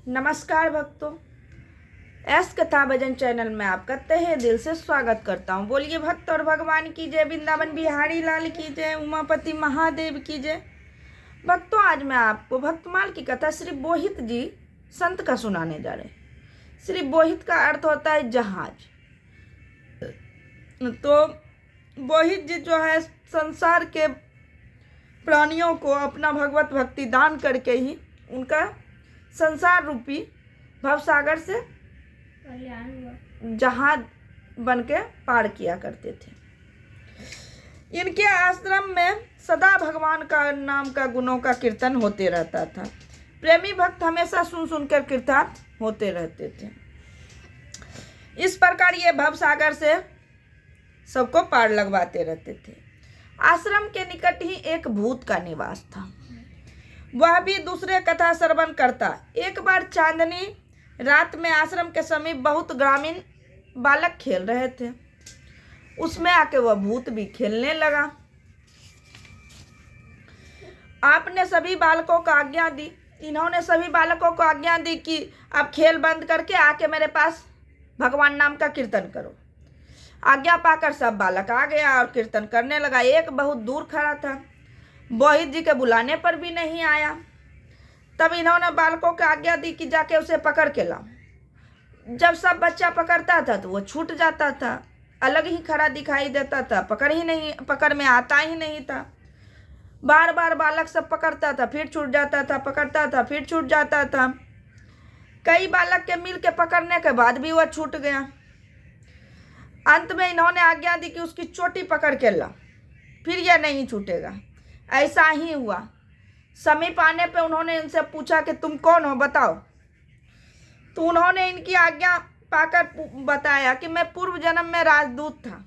नमस्कार भक्तों, एस कथा भजन चैनल में आपका तहे दिल से स्वागत करता हूँ। बोलिए भक्त और भगवान की जय, वृंदावन बिहारी लाल की जय, उमापति महादेव की जय। भक्तों, आज मैं आपको भक्तमाल की कथा श्री बोहित जी संत का सुनाने जा रहे हैं। श्री बोहित का अर्थ होता है जहाज। तो बोहित जी जो है संसार के प्राणियों को अपना भगवत भक्ति दान करके ही उनका संसार रूपी भवसागर से जहाज बन के पार किया करते थे। इनके आश्रम में सदा भगवान का नाम का गुणों का कीर्तन होते रहता था। प्रेमी भक्त हमेशा सुन सुनकर कीर्तन होते रहते थे। इस प्रकार ये भवसागर से सबको पार लगवाते रहते थे। आश्रम के निकट ही एक भूत का निवास था। वह भी दूसरे कथा श्रवण करता। एक बार चांदनी रात में आश्रम के समीप बहुत ग्रामीण बालक खेल रहे थे। उसमें आके वह भूत भी खेलने लगा। आपने सभी बालकों को आज्ञा दी। इन्होंने सभी बालकों को आज्ञा दी कि आप खेल बंद करके आके मेरे पास भगवान नाम का कीर्तन करो। आज्ञा पाकर सब बालक आ गया और कीर्तन करने लगा। एक बहुत दूर खड़ा था, बोहित जी के बुलाने पर भी नहीं आया। तब इन्होंने बालकों को आज्ञा दी कि जाके उसे पकड़ के लाओ। जब सब बच्चा पकड़ता था तो वो छूट जाता था, अलग ही खड़ा दिखाई देता था, पकड़ में आता ही नहीं था। बार बार बालक सब पकड़ता था, फिर छूट जाता था, पकड़ता था, फिर छूट जाता था। कई बालक के मिल के पकड़ने के बाद भी वह छूट गया। अंत में इन्होंने आज्ञा दी कि उसकी चोटी पकड़ के ला, फिर यह नहीं छूटेगा। ऐसा ही हुआ। समीप आने पे उन्होंने इनसे पूछा कि तुम कौन हो, बताओ। तो उन्होंने इनकी आज्ञा पाकर बताया कि मैं पूर्व जन्म में राजदूत था,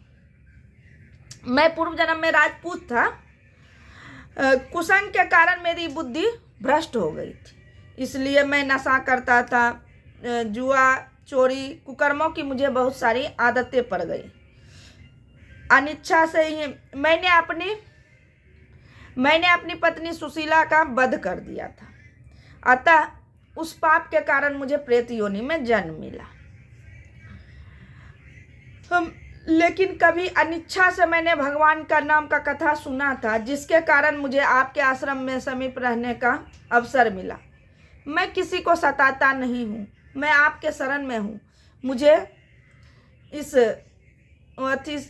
मैं पूर्व जन्म में राजपूत था। कुसंग के कारण मेरी बुद्धि भ्रष्ट हो गई थी, इसलिए मैं नशा करता था, जुआ, चोरी, कुकर्मों की मुझे बहुत सारी आदतें पड़ गई। अनिच्छा से ही मैंने अपनी पत्नी सुशीला का वध कर दिया था। अतः उस पाप के कारण मुझे प्रेत योनि में जन्म मिला। लेकिन कभी अनिच्छा से मैंने भगवान का नाम का कथा सुना था, जिसके कारण मुझे आपके आश्रम में समीप रहने का अवसर मिला। मैं किसी को सताता नहीं हूँ, मैं आपके शरण में हूँ। मुझे इस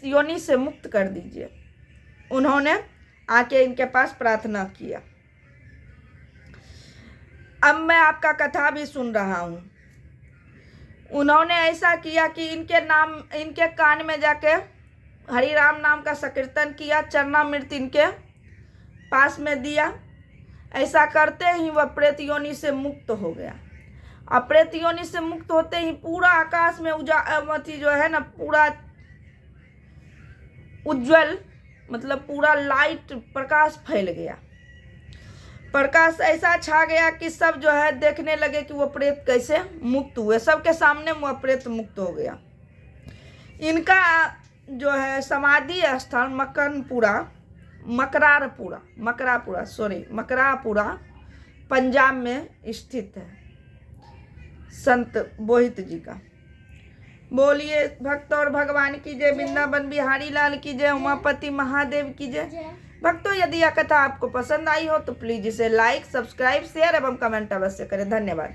योनि से मुक्त कर दीजिए। उन्होंने आके इनके पास प्रार्थना किया। अब मैं आपका कथा भी सुन रहा हूँ। उन्होंने ऐसा किया कि इनके कान में जाके हरि राम नाम का संकीर्तन किया, चरणामृत इनके पास में दिया। ऐसा करते ही वह प्रेत योनि से मुक्त हो गया। अब प्रेत योनि से मुक्त होते ही पूरा आकाश में जो है ना, पूरा उज्जवल, मतलब पूरा लाइट प्रकाश फैल गया। प्रकाश ऐसा छा गया कि सब जो है देखने लगे कि वो प्रेत कैसे मुक्त हुए। सबके सामने वो प्रेत मुक्त हो गया। इनका जो है समाधि स्थल मकरापुरा पंजाब में स्थित है, संत बोहित जी का। बोलिए भक्त और भगवान की जय, वृंदावन बिहारी लाल की जय, उमापति महादेव की जय। भक्तों, यदि यह कथा आपको पसंद आई हो तो प्लीज इसे लाइक, सब्सक्राइब, शेयर एवं कमेंट अवश्य करें। धन्यवाद।